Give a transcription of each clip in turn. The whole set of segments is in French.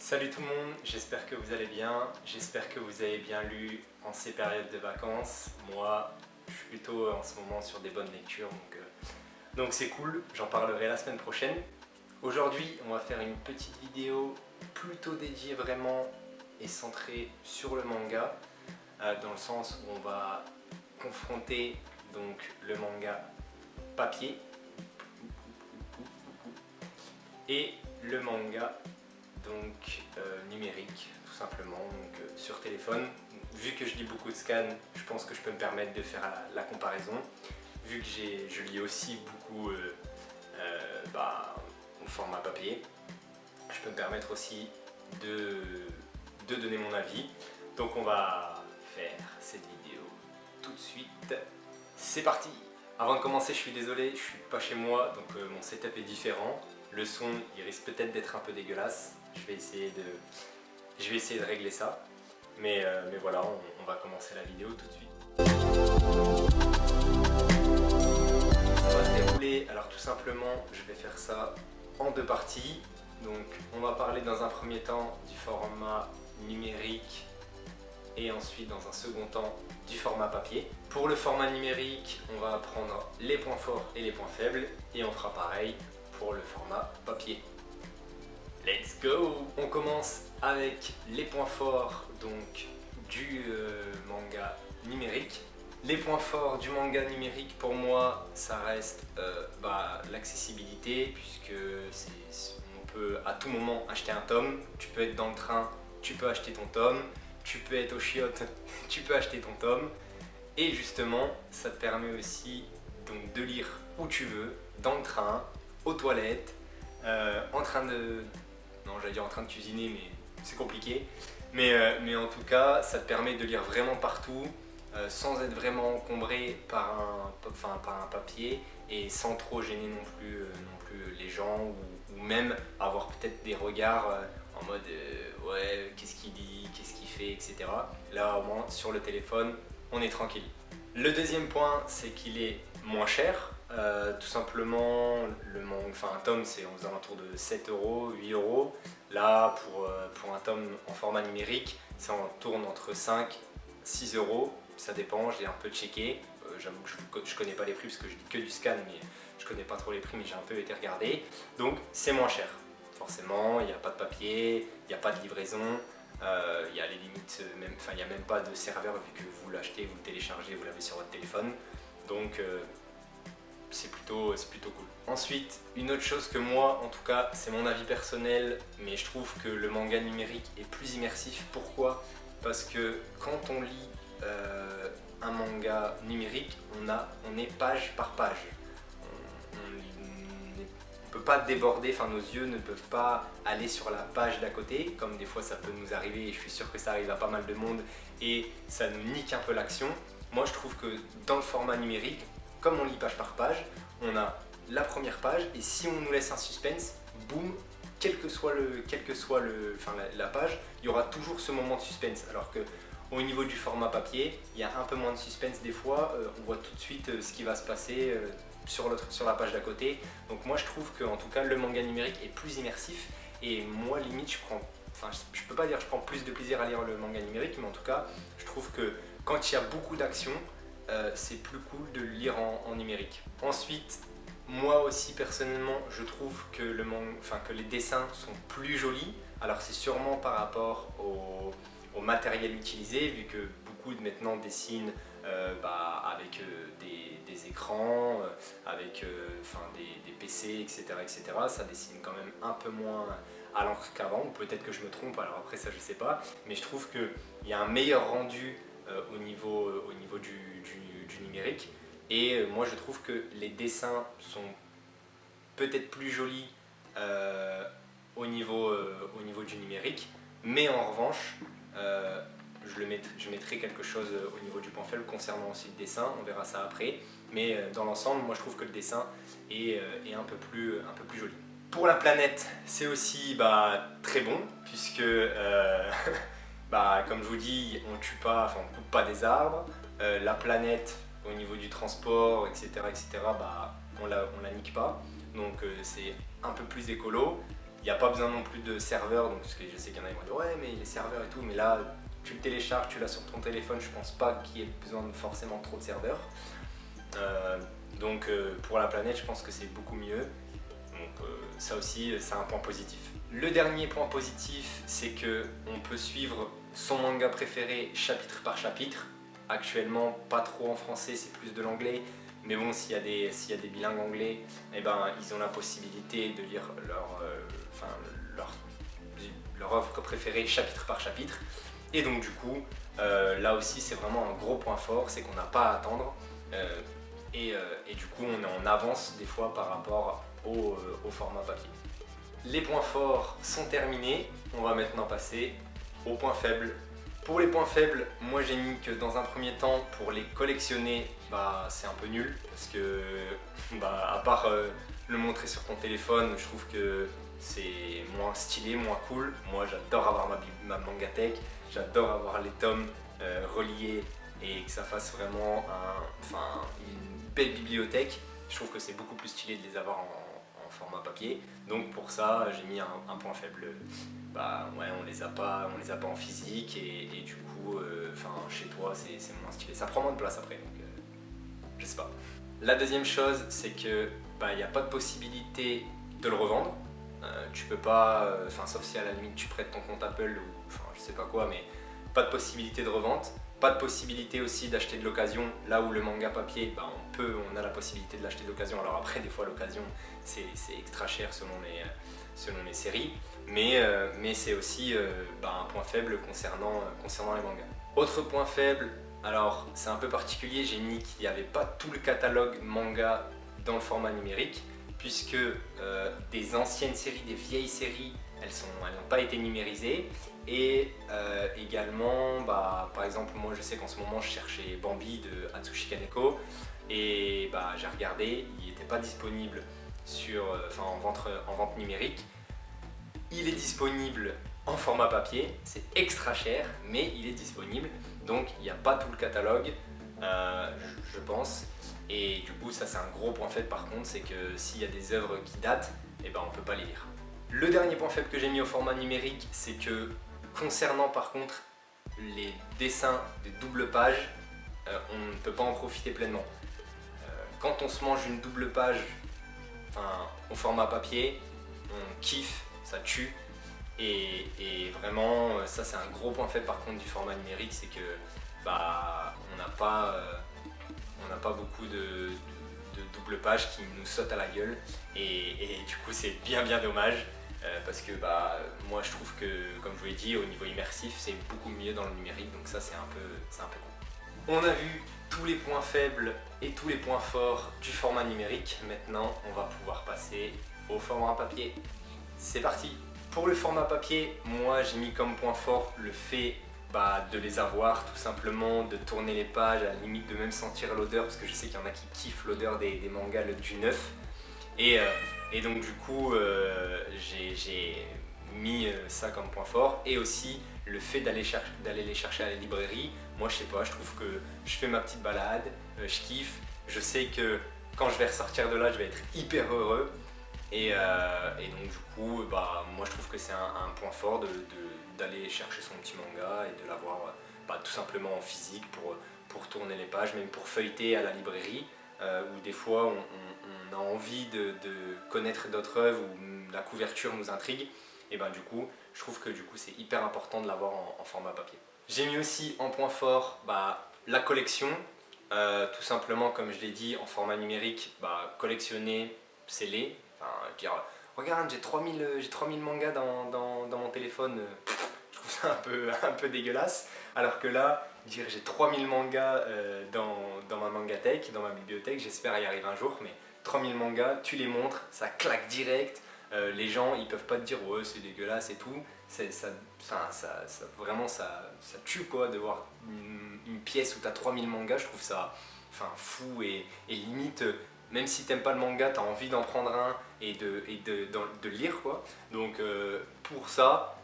Salut tout le monde, j'espère que vous allez bien, j'espère que vous avez bien lu en ces périodes de vacances. Moi, je suis plutôt en ce moment sur des bonnes lectures, donc c'est cool, j'en parlerai la semaine prochaine. Aujourd'hui, on va faire une petite vidéo plutôt dédiée vraiment et centrée sur le manga, dans le sens où on va confronter donc le manga papier et le manga donc numérique tout simplement, sur téléphone. Vu que je lis beaucoup de scans, je pense que je peux me permettre de faire la comparaison. Vu que je lis aussi beaucoup au format papier, je peux me permettre aussi de donner mon avis. Donc on va faire cette vidéo tout de suite. C'est parti! Avant de commencer, je suis désolé, je suis pas chez moi, donc mon setup est différent. Le son, il risque peut-être d'être un peu dégueulasse. Je vais essayer de régler ça. Mais voilà, on va commencer la vidéo tout de suite. Ça va se dérouler, alors tout simplement, je vais faire ça en deux parties. Donc on va parler dans un premier temps du format numérique et ensuite dans un second temps du format papier. Pour le format numérique, on va apprendre les points forts et les points faibles et on fera pareil pour le format papier. Let's go! On commence avec les points forts donc du manga numérique. Les points forts du manga numérique pour moi, ça reste l'accessibilité, puisque on peut à tout moment acheter un tome. Tu peux être dans le train, tu peux acheter ton tome. Tu peux être au chiottes, tu peux acheter ton tome. Et justement, ça te permet aussi donc de lire où tu veux, dans le train, aux toilettes, en train de... Non, j'allais dire en train de cuisiner, mais c'est compliqué. Mais en tout cas, ça te permet de lire vraiment partout, sans être vraiment encombré par un papier et sans trop gêner non plus les gens ou même avoir peut-être des regards en mode ouais, qu'est-ce qu'il dit, qu'est-ce qu'il fait, etc. Là, au moins, sur le téléphone, on est tranquille. Le deuxième point, c'est qu'il est moins cher. Tout simplement, un tome, c'est aux alentours de 7 euros, 8 euros. Là, pour un tome en format numérique, ça en tourne entre 5 6 euros. Ça dépend, j'ai un peu checké. J'avoue que je connais pas les prix parce que je lis que du scan, mais je connais pas trop les prix, mais j'ai un peu été regarder. Donc, c'est moins cher. Forcément, il n'y a pas de papier, il n'y a pas de livraison. Il y a les limites, il n'y a même pas de serveur vu que vous l'achetez, vous le téléchargez, vous l'avez sur votre téléphone. Donc c'est plutôt cool. Ensuite, une autre chose que moi, en tout cas, c'est mon avis personnel, mais je trouve que le manga numérique est plus immersif. Pourquoi? Parce que quand on lit un manga numérique, on est page par page. On ne peut pas déborder, nos yeux ne peuvent pas aller sur la page d'à côté, comme des fois ça peut nous arriver, et je suis sûr que ça arrive à pas mal de monde, et ça nous nique un peu l'action. Moi je trouve que dans le format numérique, comme on lit page par page, on a la première page, et si on nous laisse un suspense, boum, quel que soit la page, il y aura toujours ce moment de suspense, alors que au niveau du format papier, il y a un peu moins de suspense des fois, on voit tout de suite ce qui va se passer sur la page d'à côté. Donc moi je trouve que en tout cas le manga numérique est plus immersif et moi limite je peux pas dire que je prends plus de plaisir à lire le manga numérique, mais en tout cas je trouve que quand il y a beaucoup d'action, c'est plus cool de le lire en numérique. Ensuite, moi aussi personnellement je trouve que que les dessins sont plus jolis. Alors c'est sûrement par rapport au matériel utilisé, vu que beaucoup maintenant dessinent avec des écrans, avec des PC, etc., etc. Ça dessine quand même un peu moins à l'encre qu'avant, ou peut-être que je me trompe, alors après ça je sais pas, mais je trouve qu'il y a un meilleur rendu au niveau du numérique, et moi je trouve que les dessins sont peut-être plus jolis au niveau du numérique, mais en revanche je mettrai quelque chose au niveau du point faible concernant aussi le dessin, on verra ça après, mais dans l'ensemble, moi je trouve que le dessin est un peu plus joli. Pour la planète, c'est aussi très bon, puisque comme je vous dis, on tue pas, on coupe pas des arbres, la planète au niveau du transport, etc., on la nique pas, donc c'est un peu plus écolo. Il n'y a pas besoin non plus de serveur, donc parce que je sais qu'il y en a qui vont dire ouais mais les serveurs et tout, mais là tu le télécharges, tu l'as sur ton téléphone, je pense pas qu'il y ait besoin de forcément trop de serveurs. Donc pour la planète je pense que c'est beaucoup mieux. Donc ça aussi c'est un point positif. Le dernier point positif, c'est que on peut suivre son manga préféré chapitre par chapitre. Actuellement pas trop en français, c'est plus de l'anglais. Mais bon, s'il y a des bilingues anglais, eh ben, ils ont la possibilité de lire leur œuvre préférée chapitre par chapitre. Et donc du coup, là aussi c'est vraiment un gros point fort, c'est qu'on n'a pas à attendre. Et du coup on est en avance des fois par rapport au format papier. Les points forts sont terminés, on va maintenant passer aux points faibles. Pour les points faibles, moi j'ai mis que dans un premier temps, pour les collectionner, bah, c'est un peu nul parce que bah, à part le montrer sur ton téléphone, je trouve que c'est moins stylé, moins cool. Moi j'adore avoir ma mangatech, j'adore avoir les tomes reliés et que ça fasse vraiment une belle bibliothèque. Je trouve que c'est beaucoup plus stylé de les avoir en format papier. Donc pour ça, j'ai mis un point faible. Bah ouais, on les a pas en physique et du coup, chez toi, c'est moins stylé. Ça prend moins de place après, donc je sais pas. La deuxième chose, c'est que il n'y a pas de possibilité de le revendre. Tu peux pas, sauf si à la limite tu prêtes ton compte Apple ou je sais pas quoi, mais pas de possibilité de revente. Pas de possibilité aussi d'acheter de l'occasion, là où le manga papier, on a la possibilité de l'acheter d'occasion. Alors après, des fois l'occasion c'est extra cher selon les séries, mais c'est aussi un point faible concernant les mangas. Autre point faible, alors c'est un peu particulier, j'ai mis qu'il n'y avait pas tout le catalogue manga dans le format numérique, puisque des anciennes séries, des vieilles séries, elles n'ont pas été numérisées. Et également, par exemple, moi je sais qu'en ce moment je cherchais Bambi de Atsushi Kaneko et j'ai regardé, il n'était pas disponible en vente numérique. Il est disponible en format papier, c'est extra cher, mais il est disponible, donc il n'y a pas tout le catalogue, je pense. Et du coup, ça c'est un gros point faible par contre, c'est que s'il y a des œuvres qui datent, on ne peut pas les lire. Le dernier point faible que j'ai mis au format numérique, c'est que concernant par contre les dessins des doubles pages, on ne peut pas en profiter pleinement. Quand on se mange une double page au format papier, on kiffe, ça tue. Et vraiment, ça c'est un gros point faible par contre du format numérique, c'est que on n'a pas beaucoup de double pages qui nous sautent à la gueule et du coup c'est bien dommage. Parce que moi je trouve que, comme je vous l'ai dit, au niveau immersif c'est beaucoup mieux dans le numérique, donc ça c'est un peu con. On a vu tous les points faibles et tous les points forts du format numérique. Maintenant on va pouvoir passer au format papier. C'est parti. Pour le format papier, moi j'ai mis comme point fort le fait de les avoir, tout simplement, de tourner les pages, à la limite de même sentir l'odeur, parce que je sais qu'il y en a qui kiffent l'odeur des mangas du neuf. Et donc du coup, j'ai mis ça comme point fort. Et aussi le fait d'aller les chercher à la librairie. Moi je sais pas, je trouve que je fais ma petite balade, je kiffe. Je sais que quand je vais ressortir de là, je vais être hyper heureux. Et donc du coup, moi je trouve que c'est un point fort d'aller chercher son petit manga et de l'avoir tout simplement en physique pour tourner les pages, même pour feuilleter à la librairie. Où des fois on a envie de connaître d'autres œuvres où la couverture nous intrigue, et du coup je trouve que c'est hyper important de l'avoir en format papier. J'ai mis aussi en point fort la collection, tout simplement comme je l'ai dit, en format numérique, collectionner c'est laid, dire regarde j'ai 3000 mangas dans mon téléphone, je trouve ça un peu dégueulasse, alors que là dire j'ai 3000 mangas dans ma mangatech, dans ma bibliothèque, j'espère y arriver un jour, mais 3000 mangas, tu les montres, ça claque direct, les gens ils peuvent pas te dire ouais c'est dégueulasse et tout, vraiment ça tue quoi de voir une pièce où tu as 3000 mangas, je trouve ça fou et limite, même si t'aimes pas le manga, t'as envie d'en prendre un et de le lire quoi, donc pour ça,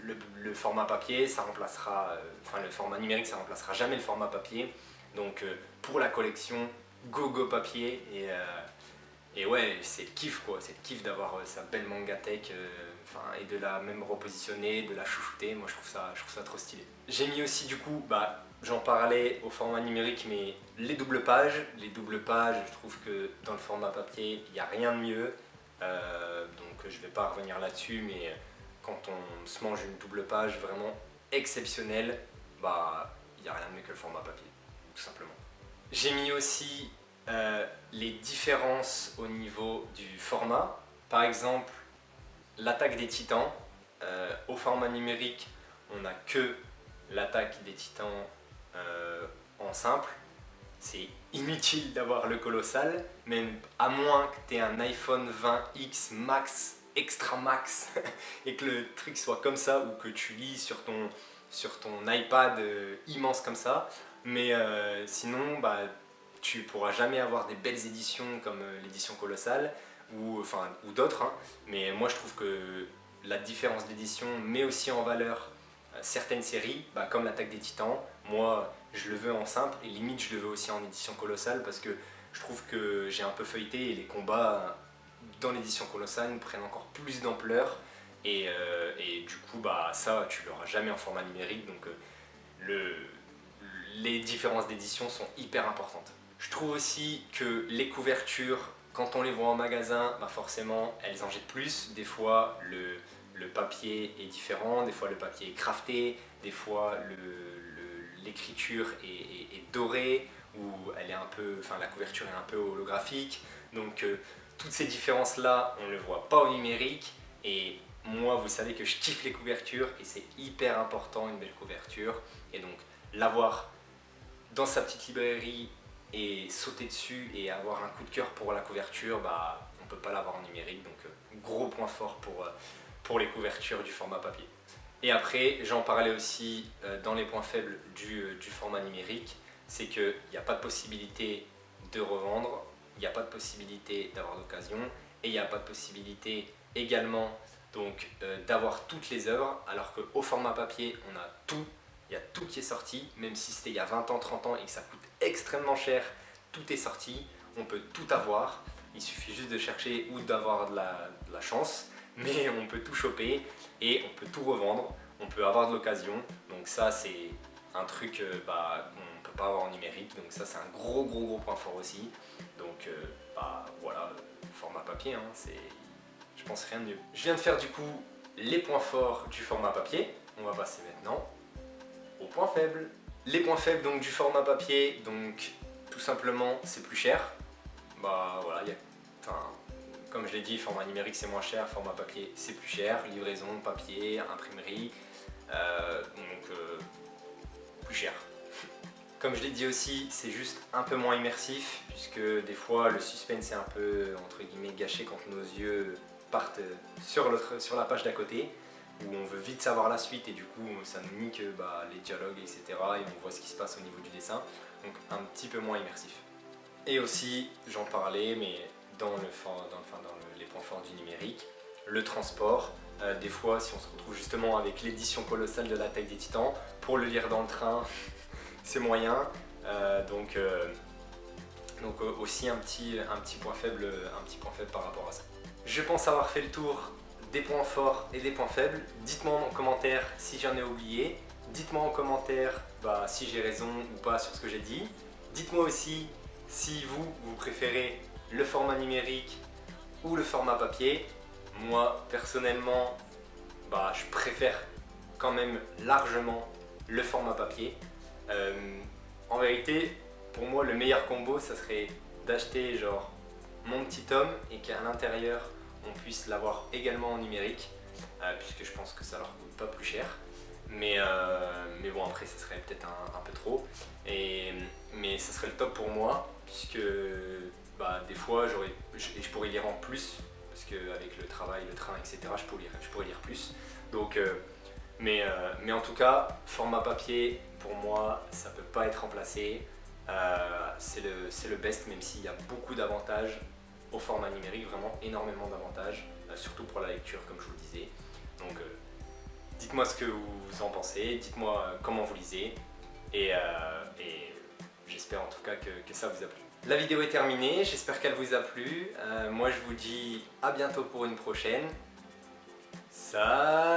le format papier, ça remplacera, le format numérique, ça remplacera jamais le format papier. Donc pour la collection, go papier Et ouais, c'est le kiff quoi, c'est le kiff d'avoir sa belle mangatech et de la même repositionner, de la chouchouter. Moi je trouve ça trop stylé. J'ai mis aussi du coup, j'en parlais au format numérique, mais les doubles pages. Les doubles pages, je trouve que dans le format papier, il n'y a rien de mieux. Donc je vais pas revenir là-dessus, mais quand on se mange une double page vraiment exceptionnelle, il n'y a rien de mieux que le format papier, tout simplement. J'ai mis aussi les différences au niveau du format. Par exemple, l'attaque des titans. Au format numérique, on n'a que l'attaque des titans en simple. C'est inutile d'avoir le colossal, même à moins que tu aies un iPhone 20X Max, Extra Max, et que le truc soit comme ça, ou que tu lis sur ton iPad immense comme ça. Mais sinon, tu pourras jamais avoir des belles éditions comme l'édition colossale ou d'autres. Hein. Mais moi je trouve que la différence d'édition met aussi en valeur certaines séries, comme l'attaque des titans. Moi je le veux en simple et limite je le veux aussi en édition colossale parce que je trouve que j'ai un peu feuilleté et les combats dans l'édition colossale prennent encore plus d'ampleur et du coup ça tu l'auras jamais en format numérique, donc les différences d'édition sont hyper importantes. Je trouve aussi que les couvertures, quand on les voit en magasin, forcément elles en jettent plus. Des fois le papier est différent, des fois le papier est crafté, des fois l'écriture est dorée, ou elle est la couverture est un peu holographique. Donc toutes ces différences là on ne le voit pas au numérique, et moi vous savez que je kiffe les couvertures et c'est hyper important une belle couverture, et donc l'avoir dans sa petite librairie et sauter dessus et avoir un coup de cœur pour la couverture, on peut pas l'avoir en numérique, donc gros point fort pour les couvertures du format papier. Et après j'en parlais aussi dans les points faibles du format numérique, c'est qu'il n'y a pas de possibilité de revendre, il n'y a pas de possibilité d'avoir d'occasion, et il n'y a pas de possibilité également donc d'avoir toutes les œuvres, alors qu'au format papier on a tout. Il y a tout qui est sorti, même si c'était il y a 20 ans, 30 ans et que ça coûte extrêmement cher, tout est sorti, on peut tout avoir, il suffit juste de chercher ou d'avoir de la chance, mais on peut tout choper et on peut tout revendre, on peut avoir de l'occasion, donc ça c'est un truc qu'on ne peut pas avoir en numérique, donc ça c'est un gros point fort aussi, donc voilà, format papier, hein, je pense rien de mieux. Je viens de faire du coup les points forts du format papier, on va passer maintenant aux points faibles. Les points faibles donc du format papier, donc tout simplement c'est plus cher. Voilà, comme je l'ai dit, format numérique c'est moins cher, format papier c'est plus cher, livraison, papier, imprimerie, plus cher. Comme je l'ai dit aussi, c'est juste un peu moins immersif, puisque des fois le suspense est un peu entre guillemets gâché quand nos yeux partent sur la page d'à côté, où on veut vite savoir la suite et du coup ça nous nique les dialogues, etc. et on voit ce qui se passe au niveau du dessin, donc un petit peu moins immersif. Et aussi, j'en parlais, mais dans les points forts du numérique, le transport. Des fois, si on se retrouve justement avec l'édition colossale de l'attaque des titans, pour le lire dans le train, c'est moyen. Donc aussi un petit point faible par rapport à ça. Je pense avoir fait le tour des points forts et des points faibles. Dites-moi en commentaire si j'en ai oublié. Dites-moi en commentaire si j'ai raison ou pas sur ce que j'ai dit. Dites-moi aussi si vous préférez le format numérique ou le format papier. Moi personnellement, je préfère quand même largement le format papier. En vérité, pour moi le meilleur combo ça serait d'acheter genre mon petit tome et qu'à l'intérieur on puisse l'avoir également en numérique, puisque je pense que ça leur coûte pas plus cher, mais bon après ça serait peut-être un peu trop, mais ça serait le top pour moi, puisque des fois je pourrais lire en plus, parce qu'avec le travail, le train, etc. je pourrais lire plus, donc mais en tout cas format papier pour moi ça peut pas être remplacé, c'est le best, même s'il y a beaucoup d'avantages au format numérique, vraiment énormément d'avantages, surtout pour la lecture comme je vous le disais. Donc dites-moi ce que vous en pensez, dites-moi comment vous lisez, et j'espère en tout cas que ça vous a plu. La vidéo est terminée, j'espère qu'elle vous a plu. Moi je vous dis à bientôt pour une prochaine. Salut!